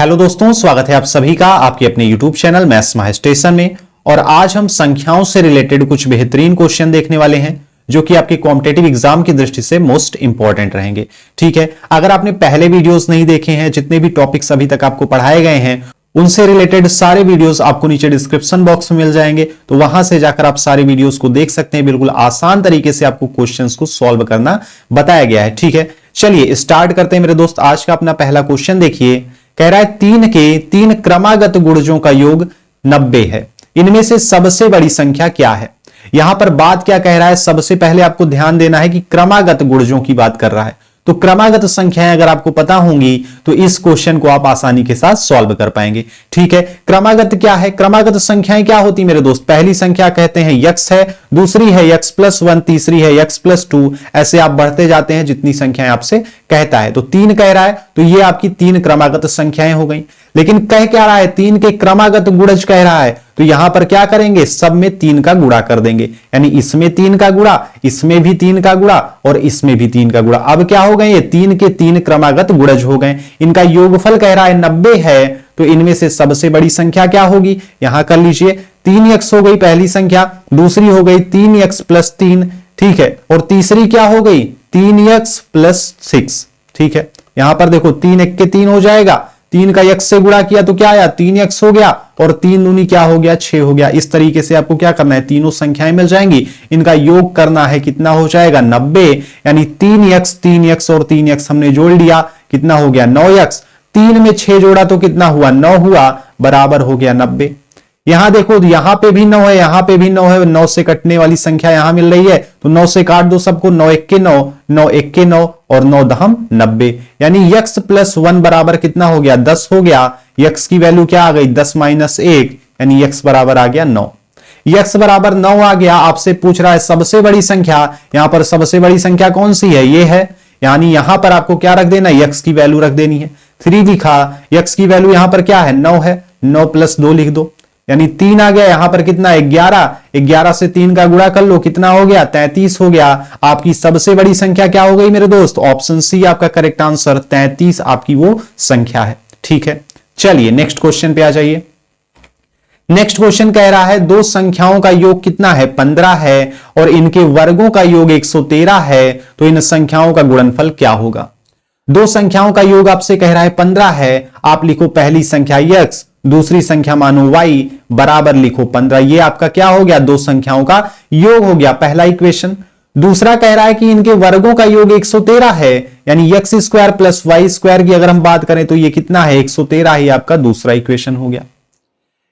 Hello दोस्तों, स्वागत है आप सभी का आपके अपने YouTube चैनल मैथ्स महास्टेशन में। और आज हम संख्याओं से रिलेटेड कुछ बेहतरीन क्वेश्चन देखने वाले हैं जो कि आपके कॉम्पिटिटिव एग्जाम की दृष्टि से मोस्ट इंपॉर्टेंट रहेंगे। ठीक है, अगर आपने पहले वीडियोस नहीं देखे हैं, जितने भी टॉपिक्स अभी तक आपको पढ़ाए गए हैं उनसे रिलेटेड सारे वीडियोस आपको नीचे डिस्क्रिप्शन बॉक्स में मिल जाएंगे, तो वहां से जाकर आप सारे वीडियोस को देख सकते हैं। बिल्कुल आसान तरीके से आपको क्वेश्चंस को सॉल्व करना बताया गया है। ठीक है, चलिए स्टार्ट करते हैं मेरे दोस्त। आज का अपना पहला क्वेश्चन देखिए, कह रहा है 3 के 3 क्रमागत गुणजों का योग 90 है, इनमें से सबसे बड़ी संख्या क्या है। यहां पर बात क्या कह रहा है, सबसे पहले आपको ध्यान देना है कि क्रमागत गुणजों की बात कर रहा है। तो क्रमागत संख्याएं अगर आपको पता होंगी तो इस क्वेश्चन को आप आसानी के साथ सॉल्व कर पाएंगे। ठीक है, क्रमागत क्या है, क्रमागत संख्याएं क्या होती मेरे दोस्त। पहली संख्या कहते हैं यक्स है, दूसरी है x+1, तीसरी है x+2, ऐसे आप बढ़ते जाते हैं जितनी संख्याएं आपसे कहता है। तो 3 कह रहा है तो ये आपकी 3 क्रमागत संख्याएं हो गई। लेकिन कह क्या रहा है, 3 के क्रमागत गुणज कह रहा है, तो यहां पर क्या करेंगे, सब में 3 का गुणा कर देंगे। यानी इसमें 3 का गुणा, इसमें भी 3 का गुणा और इसमें भी 3 का गुणा। अब क्या हो गए, ये 3 के 3 क्रमागत गुणज हो गए। इनका योगफल कह रहा है 90 है, तो इनमें से सबसे बड़ी संख्या क्या होगी, यहां कर लीजिए 3x हो गई पहली संख्या, दूसरी हो गई 3x+3, ठीक है, और तीसरी क्या हो गई 3x+6। ठीक है, यहां पर देखो 3 1 के 3 हो जाएगा, 3 का x से गुणा किया तो क्या आया 3x हो गया, और 3 दूनी क्या हो गया 6 हो गया। इस तरीके से आपको क्या करना है, तीनों संख्याएं मिल जाएंगी, इनका योग करना है, कितना हो जाएगा 90। यानी 3x और 3x हमने जोड़ लिया, कितना हो गया 9x, 3 में 6 जोड़ा तो कितना हुआ 9 हुआ, बराबर हो गया 90। यहां देखो, यहां पे भी 9 है, यहां पे भी 9 है, 9 से कटने वाली संख्या यहां मिल रही है, तो 9 से काट दो सबको, 9 1 के 9, 9 1 के 9 और 9 दहम 90। यानी x+1 बराबर कितना हो गया 10 हो गया। x की वैल्यू क्या आ गई 10 - 1, यानी x बराबर आ गया 9। x बराबर 9 आ गया। आपसे पूछ रहा है सबसे बड़ी संख्या, यहां पर सबसे बड़ी संख्या कौन सी है, ये है। यानी यहां पर आपको क्या रख देना, x की वैल्यू रख देनी है। 3 लिखा, x की वैल्यू यहां पर क्या है 9 है, 9 + 2 लिख दो, यानी 3 आ गया। यहां पर कितना 11, 11 से 3 का गुणा कर लो, कितना हो गया 33 हो गया। आपकी सबसे बड़ी संख्या क्या हो गई मेरे दोस्त, ऑप्शन सी आपका करेक्ट आंसर, 33 आपकी वो संख्या है। ठीक है, चलिए नेक्स्ट क्वेश्चन पे आ जाइए। नेक्स्ट क्वेश्चन कह रहा है दो संख्याओं का योग कितना है 15 है और इनके वर्गों का योग 113 है, तो इन संख्याओं का गुणनफल क्या होगा। दो संख्याओं का योग आपसे कह रहा है 15 है, आप लिखो पहली संख्या x, दूसरी संख्या मानो y, बराबर लिखो 15। ये आपका क्या हो गया, दो संख्याओं का योग हो गया, पहला इक्वेशन। दूसरा कह रहा है कि इनके वर्गों का योग 113 है, यानी x² + y² की अगर हम बात करें तो ये कितना है 113 ही आपका दूसरा इक्वेशन हो गया।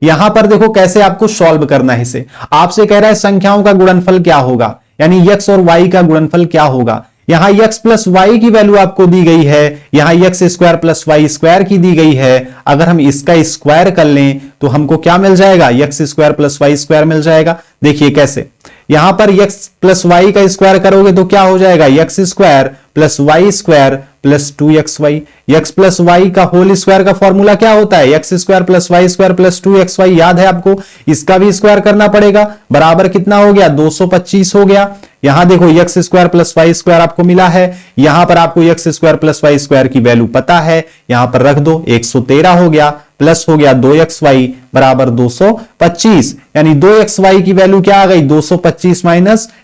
यहां पर देखो कैसे आपको सॉल्व करना है इसे। आपसे कह रहा है संख्याओं का गुणनफल क्या होगा, यानी x और y का गुणनफल क्या होगा। यहां x + y की वैल्यू आपको दी गई है, यहां x² + y² की दी गई है। अगर हम इसका स्क्वायर कर लें तो हमको क्या मिल जाएगा, x² + y² मिल जाएगा। देखिए कैसे, यहां पर x + y का स्क्वायर करोगे तो क्या हो जाएगा x² + y² + 2xy। x + y का होल स्क्वायर का फॉर्मूला क्या होता है, x² + y² + 2xy, याद है आपको। इसका भी स्क्वायर करना पड़ेगा, बराबर कितना हो गया 225 हो गया। यहां देखो x² + y² आपको मिला है, यहां पर आपको x² + y² की वैल्यू पता है, यहां पर रख दो, 113 हो गया, प्लस हो गया 2xy बराबर 225। यानी 2xy की वैल्यू क्या आ गई 225 -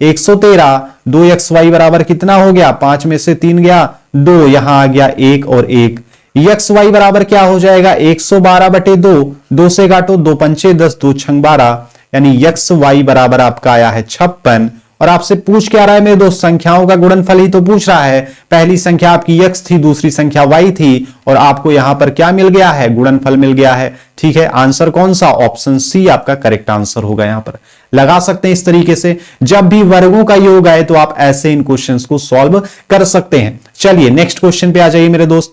113, 2xy बराबर कितना हो गया, 5 में से 3 गया 2, यहां आ गया 1 और 1। xy बराबर क्या हो जाएगा 112/2, 2 से काटो 2 पंचे 10, 2 छंग 12, यानी xy बराबर आपका आया है 56। और आपसे पूछ क्या रहा है मेरे दोस्त, संख्याओं का गुणनफल ही तो पूछ रहा है। पहली संख्या आपकी x थी, दूसरी संख्या y थी, और आपको यहां पर क्या मिल गया है, गुणनफल मिल गया है। ठीक है, आंसर कौन सा, ऑप्शन सी आपका करेक्ट आंसर होगा। यहां पर लगा सकते हैं इस तरीके से, जब भी वर्गों का योग आए तो आप ऐसे इन क्वेश्चंस को सॉल्व कर सकते हैं। चलिए नेक्स्ट क्वेश्चन पे आ जाइए मेरे दोस्त।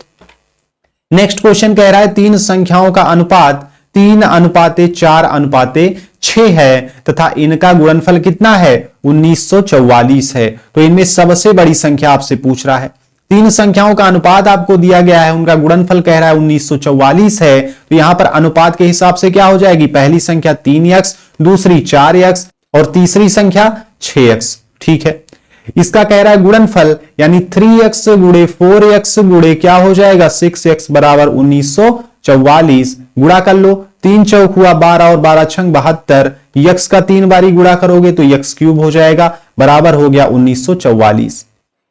नेक्स्ट क्वेश्चन कह रहा है तीन संख्याओं का अनुपात 3:4:6 है तथा इनका गुणनफल कितना है 1944 है, तो इनमें सबसे बड़ी संख्या आपसे पूछ रहा है। तीन संख्याओं का अनुपात आपको दिया गया है, उनका गुणनफल कह रहा है 1944 है, तो यहां पर अनुपात के हिसाब से क्या हो जाएगी, पहली संख्या 3x, दूसरी 4x और तीसरी संख्या 6x। ठीक है, इसका कह रहा है गुणनफल, यानी 3x × 4x × क्या हो जाएगा 6x बराबर 1944। 44 गुणा कर लो, 3 चौक हुआ 12 और 12 छंग 72, यक्स का 3 बारी गुणा करोगे तो यक्स क्यूब हो जाएगा, बराबर हो गया 1944।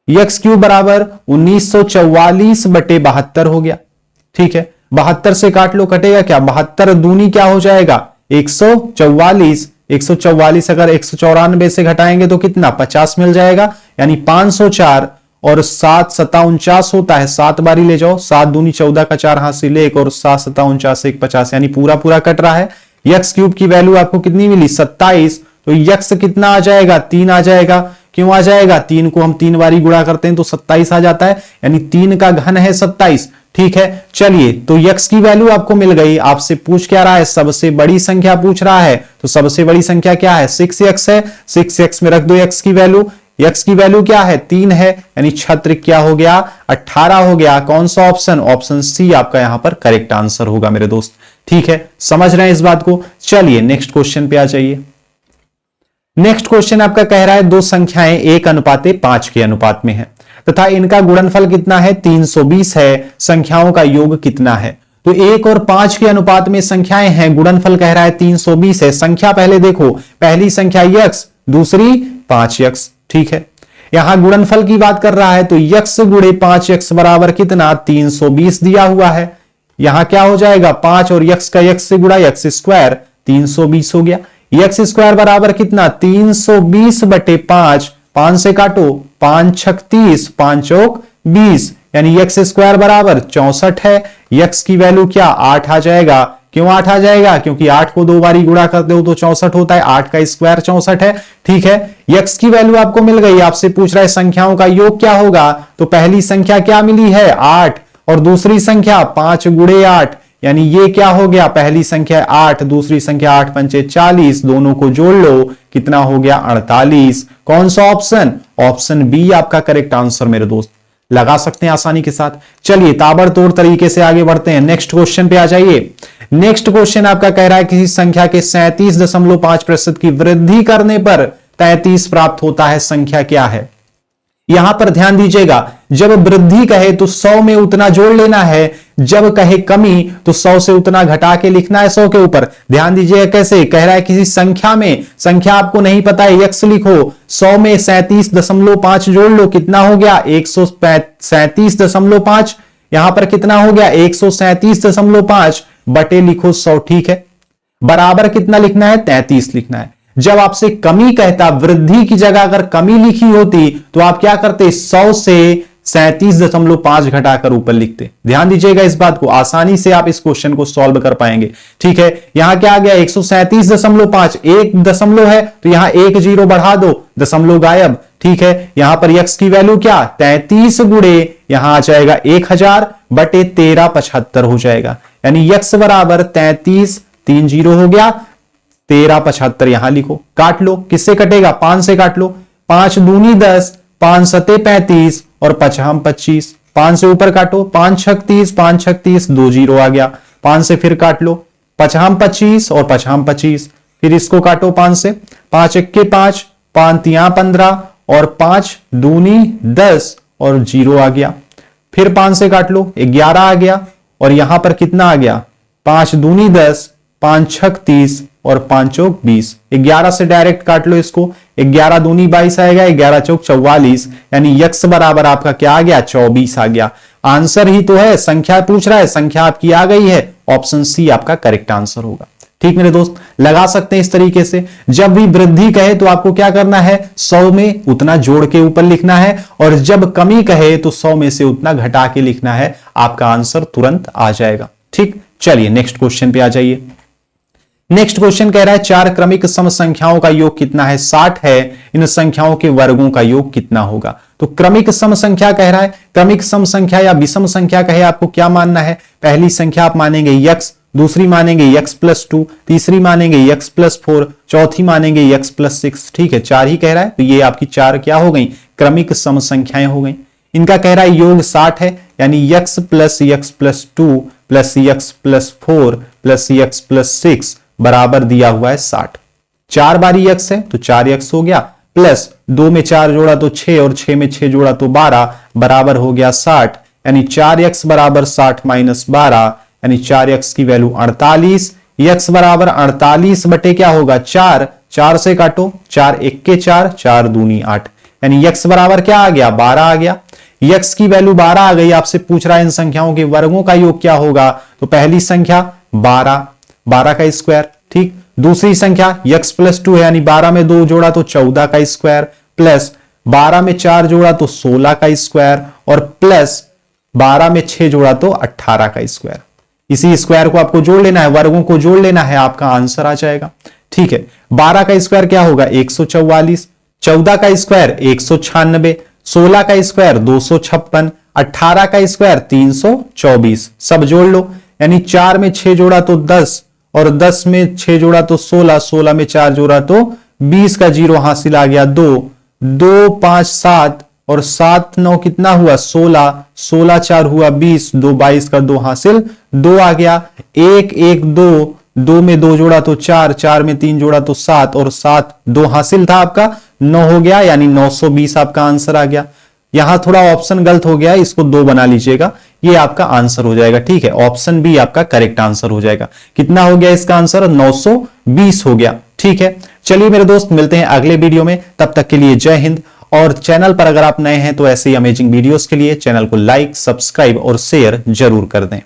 यक्स क्यूब बराबर 1944 बटे 72 हो गया। ठीक है, 72 से काट लो, कटेगा क्या, 72 दूनी क्या हो जाएगा 144, 144 अगर 194 से घटाएंगे तो कितना 50 मिल जाएगा, यानी 504 और 7 7 49 होता है, 7 बारी ले जाओ, 7 दूनी 14 का 4 हाथ से ले 1 और 7 7 49 1 50, यानी पूरा पूरा कट रहा है। यक्स क्यूब की वैल्यू आपको कितनी मिली 27, तो यक्स कितना आ जाएगा 3 आ जाएगा। क्यों आ जाएगा, 3 को हम 3 बारी गुणा करते हैं तो 27 आ जाता है, यानी 3 का घन है 27। ठीक है, चलिए तो यक्स की वैल्यू आपको मिल गई। आपसे पूछ क्या रहा है, सबसे बड़ी संख्या पूछ रहा है, तो सबसे बड़ी संख्या क्या है 6x है, 6x में रख दो यक्स की वैल्यू। यक्स की वैल्यू क्या है 3 है, यानी छत्र क्या हो गया 18 हो गया। कौन सा ऑप्शन, ऑप्शन सी आपका यहां पर करेक्ट आंसर होगा मेरे दोस्त। ठीक है, समझ रहे हैं इस बात को। चलिए नेक्स्ट क्वेश्चन पे आ जाइए। नेक्स्ट क्वेश्चन आपका कह रहा है दो संख्याएं 1:5 के अनुपात में है तथा इनका गुणनफल कितना है 320 है, संख्याओं का योग कितना है। तो 1 और 5 के अनुपात में संख्याएं हैं, गुणनफल कह रहा है 320 है। संख्या पहले देखो, पहली संख्या यक्स, दूसरी 5x। ठीक है, यहां गुणनफल की बात कर रहा है तो यक्स गुणे 5x बराबर कितना 320 दिया हुआ है। यहां क्या हो जाएगा 5 और यक्स का यक्स से गुणा यक्स स्क्वायर 320 हो गया। यक्स स्क्वायर बराबर कितना 320 बटे 5, 5 से काटो 5 छक 30, 5 चौक 20, यानी यक्स स्क्वायर बराबर 64 है। यक्स की वैल्यू क्या 8 आ जाएगा। क्यों 8 आ जाएगा, क्योंकि 8 को 2 बारी गुणा करते हो तो 64 होता है, 8 का स्क्वायर 64 है। ठीक है, यक्स की वैल्यू आपको मिल गई। आपसे पूछ रहा है संख्याओं का योग क्या होगा, तो पहली संख्या क्या मिली है 8 और दूसरी संख्या 5 गुणे 8, यानी ये क्या हो गया, पहली संख्या 8, दूसरी संख्या 8 पंचे 40, दोनों को जोड़ लो कितना हो गया 48। कौन सा ऑप्शन, ऑप्शन बी आपका करेक्ट आंसर मेरे दोस्त। लगा सकते हैं आसानी के साथ। चलिए ताबड़तोड़ तरीके से आगे बढ़ते हैं, नेक्स्ट क्वेश्चन पे आ जाइए। नेक्स्ट क्वेश्चन आपका कह रहा है किसी संख्या के 37.5% की वृद्धि करने पर 33 प्राप्त होता है, संख्या क्या है। यहां पर ध्यान दीजिएगा, जब वृद्धि कहे तो 100 में उतना जोड़ लेना है, जब कहे कमी तो 100 से उतना घटा के लिखना है 100 के ऊपर। ध्यान दीजिएगा कैसे कह रहा है, किसी संख्या में, संख्या आपको नहीं पता है यक्स लिखो, 100 में 37.5 जोड़ लो कितना हो गया 137.5, यहां पर कितना हो गया 137.5 बटे लिखो 100। ठीक है, बराबर कितना लिखना है 33 लिखना है। जब आपसे कमी कहता, वृद्धि की जगह अगर कमी लिखी होती तो आप क्या करते 100 से 37.5 घटाकर ऊपर लिखते। ध्यान दीजिएगा इस बात को, आसानी से आप इस क्वेश्चन को सॉल्व कर पाएंगे। ठीक है, यहां क्या आ गया 137.5, एक दशमलव है तो यहां एक जीरो बढ़ा दो, दशमलव गायब। ठीक है, यहां पर यक्स की वैल्यू क्या 33 गुणे यहां आ जाएगा 1000 बटे 1375 हो जाएगा, यानी यक्स बराबर 33, 3 जीरो हो गया 1375 यहां लिखो। काट लो, किससे कटेगा 5 से काट लो, 5 दूनी 10, 5 सते 35 और 5 हम 25, 5 से ऊपर काटो 5 छक 30, 5 छक 30, 2 जीरो आ गया। 5 से फिर काट लो 5 हम 25 और 5 हम 25, फिर इसको काटो 5 से, 5 1 के 5, 5 3 15 और 5 दूनी 10 और जीरो आ गया। फिर 5 से काट लो 11 आ गया और यहां पर कितना आ गया 5 दूनी 10, 5 छक 30 और 5 चौक 20। 11 से डायरेक्ट काट लो इसको, 11 दूनी 22 आएगा, 11 चौक 44, यानी यक्स बराबर आपका क्या आ गया 24 आ गया। आंसर ही तो है, संख्या पूछ रहा है, संख्या आपकी आ गई है, ऑप्शन सी आपका करेक्ट आंसर होगा। ठीक मेरे दोस्त, लगा सकते हैं इस तरीके से। जब भी वृद्धि कहे तो आपको क्या करना है 100 में उतना जोड़ के ऊपर लिखना है, और जब कमी कहे तो 100 में से उतना घटा के लिखना है, आपका आंसर तुरंत आ जाएगा। ठीक, चलिए नेक्स्ट क्वेश्चन पे आ जाइए। नेक्स्ट क्वेश्चन कह रहा है 4 क्रमिक सम संख्याओं का योग कितना है, 60 है, इन संख्याओं के वर्गों का योग कितना होगा। तो क्रमिक सम संख्या कह रहा है, क्रमिक सम संख्या या विषम संख्या कहे आपको क्या मानना है, पहली संख्या आप मानेंगे यक्स, दूसरी मानेंगे x+2, तीसरी मानेंगे x+4, चौथी मानेंगे x+6। ठीक है, 4 ही कह रहा है तो ये आपकी 4 क्या हो गई क्रमिक सम संख्याएं हो गई। इनका कह रहा है योग 60 है, यानी x plus x+2 plus x+4 plus x+6 बराबर दिया हुआ है 60। 4 बारी x है तो 4x हो गया, प्लस 2 में 4 जोड़ा तो 6 और 6 में 6 जोड़ा तो 12 बराबर हो गया 60, यानी 4x बराबर 60 माइनस 12, यानी 4x की वैल्यू 48, x बराबर 48 बटे क्या होगा 4, 4 से काटो, 4 1 के 4, 4 दूनी 8, यानी x बराबर क्या आ गया 12 आ गया। x की वैल्यू 12 आ गई, आपसे पूछ रहा है इन संख्याओं के वर्गों का योग क्या होगा, तो पहली संख्या 12, 12 का स्क्वायर, ठीक। दूसरी संख्या x प्लस 2 है, यानी 12 में 2 जोड़ा तो 14 का स्क्वायर, प्लस 12 में 4 जोड़ा तो 16 का स्क्वायर, और प्लस 12 में 6 जोड़ा तो 18 का स्क्वायर। इसी स्क्वायर को आपको जोड़ लेना है, वर्गों को जोड़ लेना है, आपका आंसर आ जाएगा, ठीक है। 12 का स्क्वायर क्या होगा 144, 14 का स्क्वायर 196, 16 का स्क्वायर 256, 18 का स्क्वायर 324, सब जोड़ लो, यानी 4 में 6 जोड़ा तो 10, और 10 में 6 जोड़ा तो 16, 16 में 4 जोड़ा तो 20 का जीरो हासिल आ गया 2, 2 5 7, और 7 9 कितना हुआ 16, 16 4 हुआ 20, 2 22 का 2 हासिल 2 आ गया, 1 1 2, 2 में 2 जोड़ा तो 4, 4 में 3 जोड़ा तो 7, और 7 2 हासिल था आपका 9 हो गया, यानी 920 आपका आंसर आ गया। यहां थोड़ा ऑप्शन गलत हो गया, इसको 2 बना लीजिएगा, ये आपका आंसर हो जाएगा, ठीक है। ऑप्शन बी आपका करेक्ट आंसर हो जाएगा। कितना हो गया इसका आंसर 920 हो गया, ठीक है। चलिए मेरे दोस्त, मिलते हैं अगले वीडियो में, तब तक के लिए जय हिंद। और चैनल पर अगर आप नए हैं तो ऐसे ही अमेजिंग वीडियोस के लिए चैनल को लाइक, सब्सक्राइब और शेयर जरूर कर दें।